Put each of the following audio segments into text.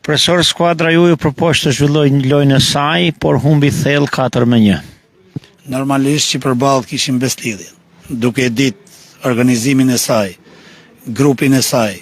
Profesor, skuadra juaj përpoq të zhvilloj një lojën e saj, por humbi thellë 4-1. Normalisht që përballë kishim beslidhjen, duke e ditë organizimin e saj, grupin e saj,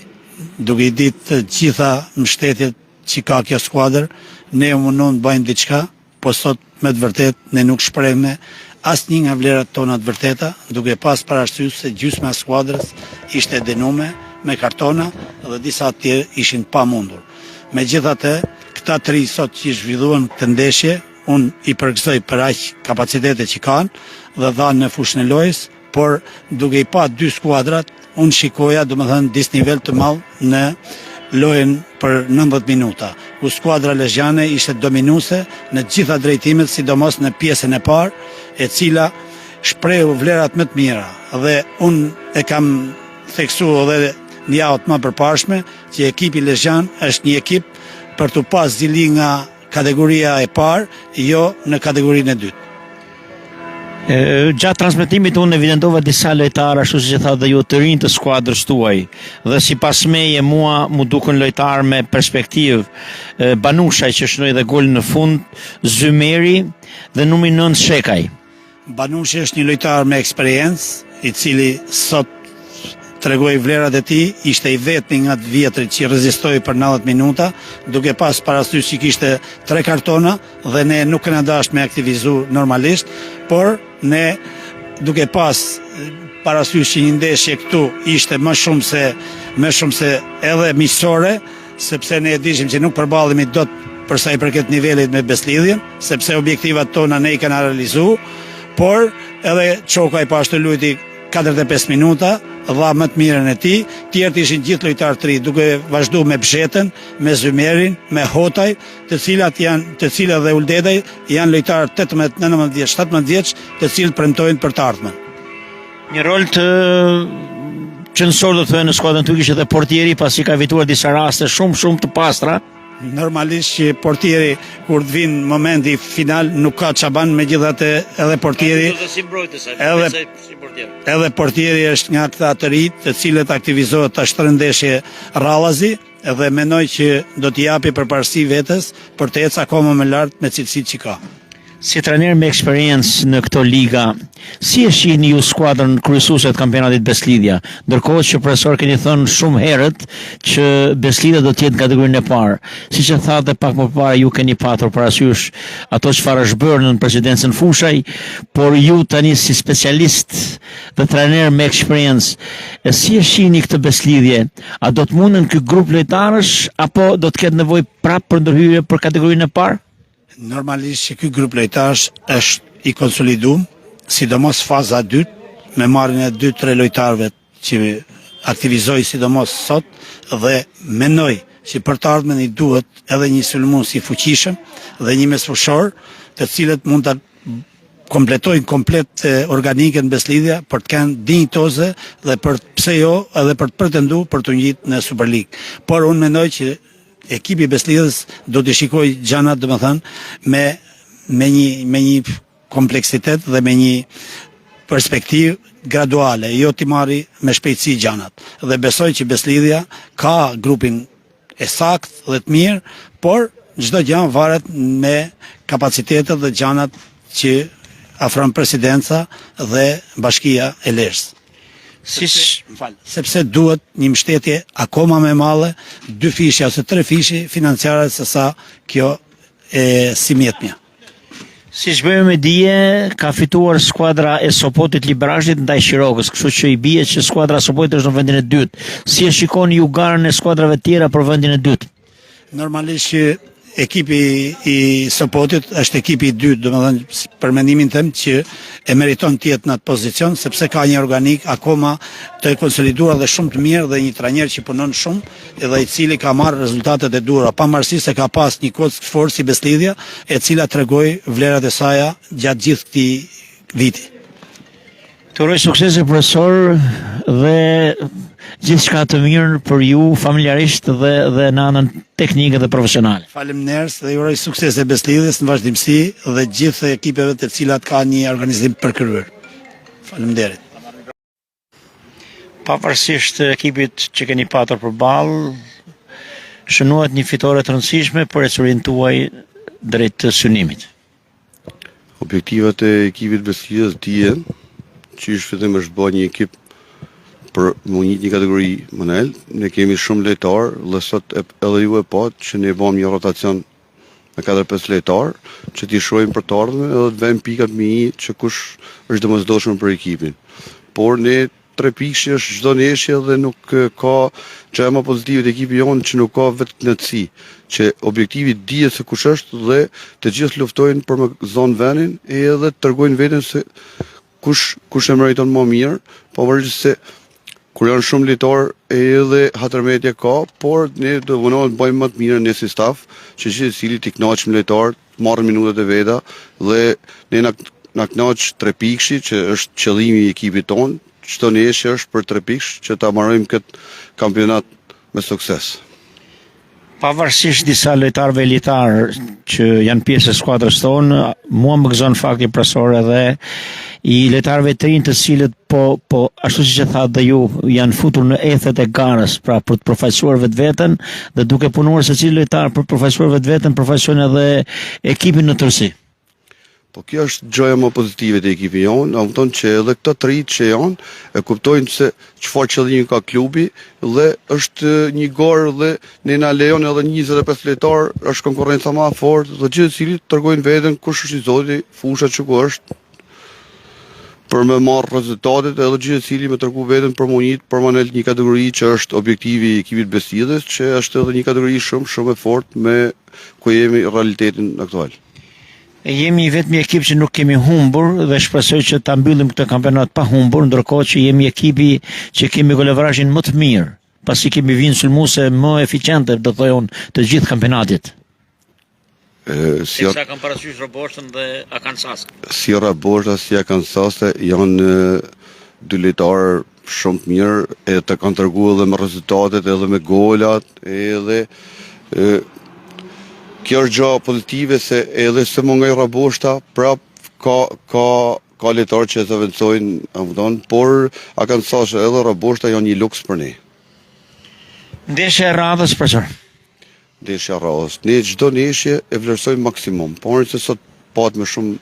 duke i ditë të gjitha mbështetjet që ka kjo skuadër, ne u mundon të bëjmë diçka, po sot me të vërtet ne nuk shprehme asnjë nga vlerat tona të vërteta, duke pas parasysh se gjysma e skuadrës ishte dënuar me kartona dhe disa të tjerë ishin pamundur. Megjithatë, këta tri sot që zhvilluan këtë ndeshje, unë i përgëzoj për aq kapacitete që kanë dhe dhanë në fushën e lojës, por duke i pa dy skuadrat, unë shikoja domethënë disnivel të madh në lojën për 90 minuta, ku skuadra lezhjane ishte dominuese në gjitha drejtimet, sidomos në pjesën e parë, e cila shprehu vlerat më të mira dhe unë e kam theksuar edhe në javët më përparshme që ekipi lezhjan është një ekip për të pas zili nga kategoria e parë, jo në kategorinë e dytë. Gjatë transmetimit unë evidentova disa lojtarë, ashtu siç e tha dhe ju, të rinj të skuadrës tuaj, dhe sipas meje mua mu dukën lojtar me perspektivë. Banushaj që shënoi dhe gol në fund, Zymeri dhe numri 9 Shekaj. Banushi është një lojtar me eksperiencë, i cili sot tregoi vlerat e tij, ishte i vetmi nga të vjetrit që rezistoi për 90 minuta, duke pas parasysh që kishte 3 kartona dhe ne nuk kena dash me aktivizu normalisht, por ne duke pas parasysh që një ndeshje këtu ishte më shumë se edhe miqësore, sepse ne e dishim që nuk përballemi dot për sa i përket nivelit me Beslidhjen, sepse objektivat tona ne i kanë realizuar, por edhe Çoka i pashtë luajti 45 minuta, dha më të mirën e tij, tjerët ishin gjithë lojtarë të ri, duke vazhduar me Bshetën, me Zymerin, me Hotaj, të cilat dhe Uldedaj janë lojtarë 18, 19 vjeç, 17 vjeç, të cilët premtojnë për të ardhmen. Një rol të qëndësor do të thënë në skuadrën tuaj kishte edhe portieri, pasi ka evituar disa raste shumë të pastra. Normalisht që portieri kur të vinë momenti final nuk ka çaban, megjithatë edhe portieri edhe portieri është nga këta të ri, të cilët aktivizohet tash 3 ndeshje rrallazi, dhe mendoj që do t'i japi përparësi vetes për të ecë akoma më lart me cilësitë që ka. Si trajner me eksperiencë në këto liga, si e shihni ju skuadrën kryesuese të kampionatit Beslidhja, ndërkohë që profesor keni thënë shumë herët që Beslidhja do të jetë në kategorinë e parë. Siç e thatë pak më parë, ju keni patur parasysh ato çfarë është bërë në presidencën fushaj, por ju tani si specialist dhe trajner me eksperiencë, si e shihni këtë Beslidhje? A do të mundën ky grup lojtarësh apo do të ketë nevojë prapë për ndërhyrje për kategorinë e parë? Normalisht që ky grup lojtarësh është i konsoliduar, sidomos faza 2, me marrjen e 2-3 lojtarëve që aktivizoi sidomos sot, dhe mendoj që për të ardhmen i duhet edhe një sulmues i fuqishëm dhe një mesfushor, të cilët mund ta kompletojnë komplet organikën Beslidhja për të qenë dinjitoze dhe për pse jo edhe për të pretenduar për të ngjitur në Super League. Por unë mendoj që ekipi Beslidhës do të shikoj gjanat, domethënë me një kompleksitet dhe me një perspektivë graduale, jo t'i marri me shpejtësi gjanat. Dhe besoj që Beslidhja ka grupin e saktë dhe të mirë, por çdo gjë varet me kapacitetet dhe gjanat që afron presidenca dhe bashkia e Lezhës. Sepse duhet një mbështetje akoma më e madhe, 2 fishe ose 3 fishe financiare se sa kjo e Simjetmja. Siç bëjmë me dije, ka fituar skuadra e Sopotit Librazhit ndaj Shirokës, kështu që i bie që skuadra e Sopotit është në vendin e dytë. Si e shikoni ju garën e skuadrave tjera për vendin e dytë? Normalisht që ekipi i Sopotit është ekipi i dytë, domethënë për mendimin tim që e meriton të jetë në atë pozicion, sepse ka një organik akoma të konsoliduar dhe shumë të mirë, dhe një trajner që punon shumë dhe i cili ka marrë rezultatet e duhura, pavarësisht se ka pas një kockë fortë si Beslidhja, e cila tregoi vlerat e saj gjatë gjithë këtij viti. Të uroj suksese profesor dhe gjithçka të mirë për ju familjarisht dhe në anën teknike dhe profesionale. Faleminderit dhe ju uroj suksese Beslidhjes në vazhdimsi dhe gjithë ekipeve të cilat ka një organizim për kryer. Faleminderit. Pavarësisht ekipit që keni patur përballë, shënohet një fitore të rëndësishme për ecurinë tuaj drejt të synimit? Objektivat e ekipit Beslides dihen që fillim është bërë një ekip për më njët një kategori më nel. Ne kemi shumë lojtarë dhe sot edhe ju e pat që ne bëm një rotacion me 4-5 lojtarë që t'i shohim për të ardhmen edhe të vëmë pikat me një që kush është domosdoshëm për ekipin. Por ne 3 pikë është çdo neshje dhe nuk ka që e më pozitive të ekipi jonë që nuk ka vetë knatësi, që objektivi dihet se kush është dhe të gjithë luftojnë për me zonë vendin edhe të tregojnë veten se kush e meriton më mirë, pavarësisht se kur janë shumë lojtarë edhe hatërmetje ka, por ne do vonohet të bëjmë më të mirë ne si staf, që gjithsesi t'i kënaqim lojtarët, marrin minutat e veta dhe ne na kënaq 3 pikëshi që është qëllimi i ekipit tonë. Çdo neshje është për 3 pikë që ta marrojmë këtë kampionat me sukses. Pavarësisht disa lojtarëve elitar që janë pjesë e skuadrës tonë, mua më gëzon fakti profesor edhe i lojtarëve të rinj të cilët po ashtu siç e thatë dhe ju janë futur në ethet e garës, pra për të përfaqësuar vetveten dhe duke punuar secili lojtar për të përfaqësuar vetveten, përfaqësojnë edhe ekipin në tërësi. Po kjo është gjëja më pozitive të ekipit jonë, a kupton që edhe këto 3 që janë e kuptojnë se çfarë qëllimi ka klubi dhe është një garë dhe ne na lejon edhe 25 lojtar, është konkurrenca më e fortë dhe gjithsesi tregojnë veten kush është i zoti, fusha që ku është për me marrë rezultatet edhe gjithsesi me tregu veten për munit për manel një kategori që është objektivi i ekipit Beslides, që është edhe një kategori shumë e fortë me ku jemi realitetin aktual. Jemi vetëm ekip që nuk kemi humbur dhe shpresoj që ta mbyllim këtë kampionat pa humbur, ndërkohë që jemi ekipi që kemi golavrazhin më të mirë, pasi kemi vinë sulmuese më eficiente, do thojë unë, të gjithë kampionatit. Sa kanë parasysh Roboshën dhe Akansas. Si Roboshta, si Akansas janë 2 lojtarë shumë të mirë, e të kanë treguar edhe me rezultatet, edhe me golat, edhe kjo është gjë pozitive se edhe se më nga i Roboshta, prap ka lojtarë që zëvendësojnë, por Akansas edhe Roboshta janë një luks për ne. Ndeshja e radhës, profesor. Ndeshja e radhës. Ne çdo ndeshje e vlerësojmë maksimum, por se sot pat me shumë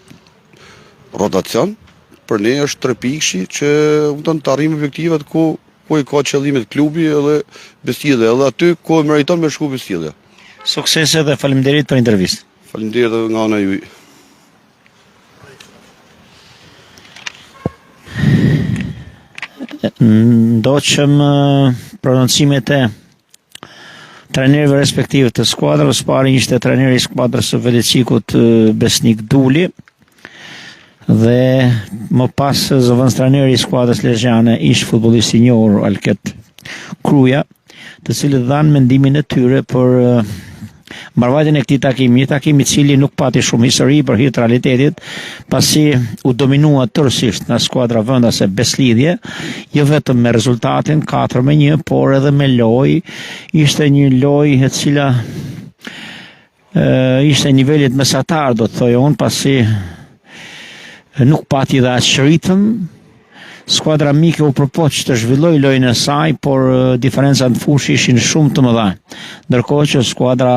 rotacion, për ne është 3 pikëshi që të arrijmë objektivat ku i ka qëllimet klubi edhe Beslides, edhe aty ku meriton me shku Beslides. Suksese dhe faleminderit për intervistë. Faleminderit nga ana juaj. Ndoqëm prononcimet e trenerëve respektive të skuadrës. Pari ishte treneri i skuadrës së Velecikut Besnik Duli dhe më pas zëvendës treneri i skuadrës Lezhane ish futbollisti i njohur Alket Kruja, të cilët dhanë mendimin e tyre për mbarvajtjen e këtij takimi, i cili nuk pati shumë histori për hir të realitetit, pasi u dominua tërësisht nga skuadra vendase Beslidia, jo vetëm me rezultatin 4-1, por edhe me lojë. Ishte një lojë e cila ishte nivelit mesatar, do të thojë unë, pasi nuk pati dhe aq ritëm. Skuadra mike u përpoq të zhvilloj lojën e saj, por diferenca në fushë ishin shumë të mëdha. Ndërkohë që skuadra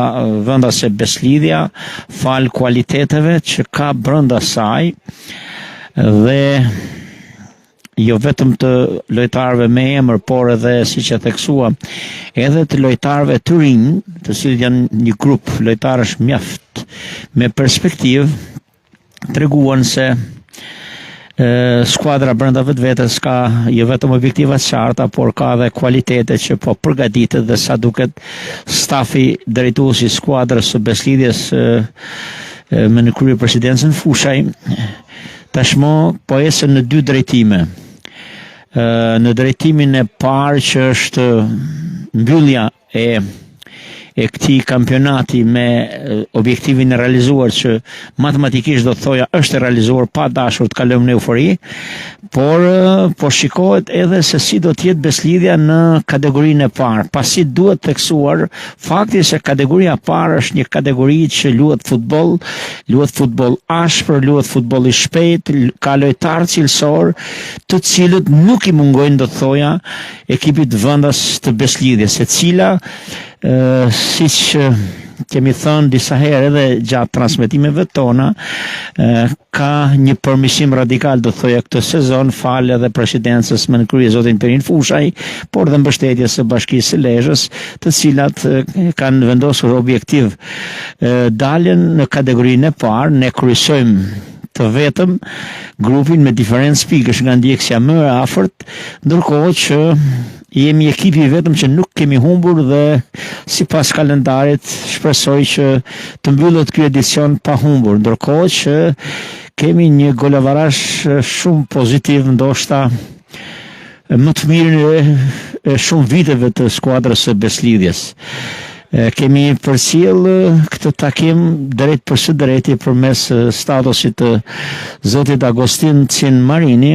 vendase Beslidia, fal kualiteteve që ka brenda saj dhe jo vetëm të lojtarëve me emër, por edhe siç e theksua, edhe të lojtarëve të rinj, të cilët janë një grup lojtarësh mjaft me perspektivë, treguan se skuadra brenda vetvetes ka jo vetëm objektiva të qarta, por ka dhe kualitete që po përgatitet dhe sa duket stafi drejtuesi i skuadrës së Beslides me në krye presidencën Fushaj tashmë po ecën në 2 drejtime. Në drejtimin e parë që është mbyllja e këtij kampionati me objektivin e realizuar që matematikisht do të thoja është e realizuar pa dashur të kalojmë në eufori, por po shikohet edhe se si do të jetë Beslidia në kategorinë e parë, pasi duhet theksuar fakti se kategoria e parë është një kategori që luhet futboll ashpër, luhet futboll i shpejt, ka lojtarë cilësor, të cilët nuk i mungojnë, do të thoja, ekipit vendas të Beslides, e cila siç kemi thënë disa herë edhe gjatë transmetimeve tona, ka një përmirësim radikal do thoya këtë sezon falë edhe presidencës me krye zotin Perin Fushaj, por dhe mbështetjes së Bashkisë së Lezhës, të cilat kanë vendosur objektiv daljen në kategorinë e parë. Ne kryesojmë të vetëm grupin me diferencë pikësh nga ndjekësja më e afërt, ndërkohë që jemi ekipi vetëm që nuk kemi humbur dhe sipas kalendarit shpresoj që të mbyllet ky edicion pa humbur, ndërkohë që kemi një golavarash shumë pozitiv, ndoshta më të mirën e shumë viteve të skuadrës së Beslidhjes. Kemi përcjell këtë takim drejt për së drejti përmes statusit të zotit Agostin Cin Marini,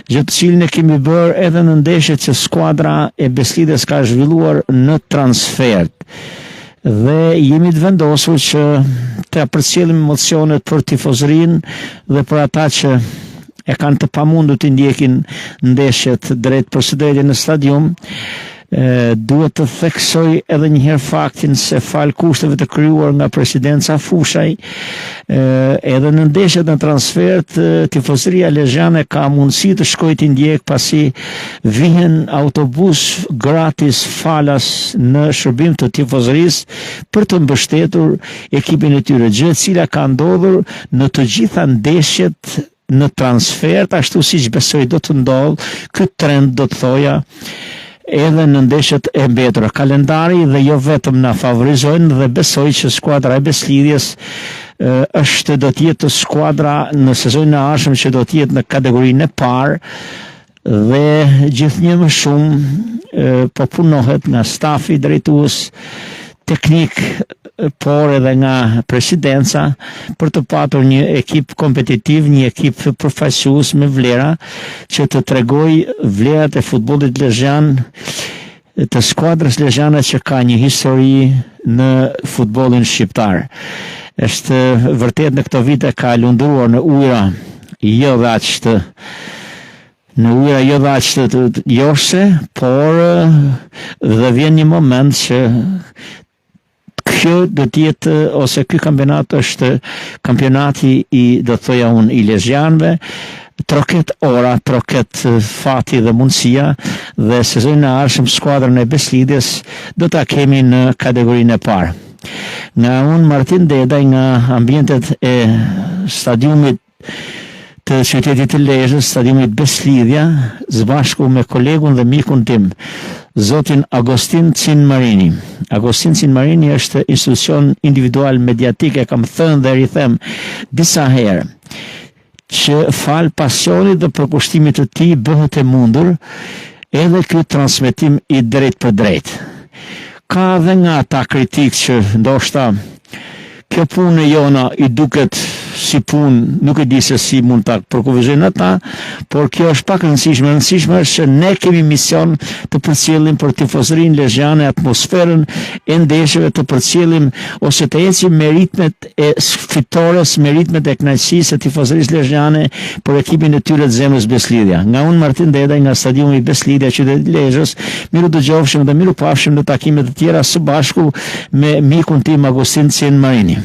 gjë të cilën e kemi bërë edhe në ndeshjet që skuadra e Beslidhjes ka zhvilluar në transfert. Dhe jemi të vendosur që të përcjellim emocionet për tifozërinë dhe për ata që e kanë të pamundur të ndjekin ndeshjet drejt për së drejti në stadium. Duhet të theksoj edhe një herë faktin se fal kushteve të krijuar nga presidenca Fushaj, edhe në ndeshjet në transfert tifozëria lezhane ka mundësi të shkojë të ndjek pasi vihen autobus gratis falas në shërbim të tifozërisë për të mbështetur ekipin e tyre, gjë e cila ka ndodhur në të gjitha ndeshjet në transfert, ashtu siç besoj do të ndodh ky trend, do të thoja, edhe në ndeshjet e mbetura. Kalendari dhe jo vetëm na favorizojnë dhe besoj që skuadra e Beslidhjes është do të jetë skuadra në sezonin e ardhshëm që do të jetë në kategorinë e parë dhe gjithnjë më shumë po punohet nga stafi drejtues teknik, por edhe nga presidenca për të patur një ekip kompetitiv, një ekip përfaqësues me vlera që të tregojë vlerat e futbollit lezhan, të skuadrës lezhane që ka një histori në futbollin shqiptar. Është vërtet në këto vite ka lundruar në ujëra jo dhe aq të joshse, por dhe vjen një moment që kjo do të jetë, ose ky kampionat është kampionati i, do të thoja unë, i lezhjanëve, troket ora, troket fati dhe mundësia, dhe sezonin e ardhshëm skuadrën e Beslidhjes do ta kemi në kategorinë e parë. Nga unë Martin Dedaj, nga ambientet e stadiumit të qytetit të Lezhës, stadiumit Beslidhja, së bashku me kolegun dhe mikun tim, zotin Agostin Cin Marini. Agostin Cin Marini është institucion individual mediatik, e kam thënë dhe rithem disa herë, që fal pasionit dhe përkushtimit të tij bëhet e mundur edhe ky transmetim i drejt për drejt. Ka dhe nga ata kritik që ndoshta kjo punë e jona i duket si punë, nuk e di se si mund ta përkufizojnë ata, por kjo është pak e rëndësishme. Rëndësishme është që ne kemi mision të përcjellim për tifozërinë lezhane atmosferën e ndeshjeve, të përcjellim ose të ecim me ritmet e fitores, me ritmet e kënaqësisë së tifozërisë lezhane për ekipin e tyre të zemrës Beslidhja. Nga unë Martin Dedaj, nga stadiumi Beslidhja, qyteti i Lezhës, miru dëgjofshim dhe miru pafshim në takime të tjera së bashku me mikun tim Agostin Cin Marini.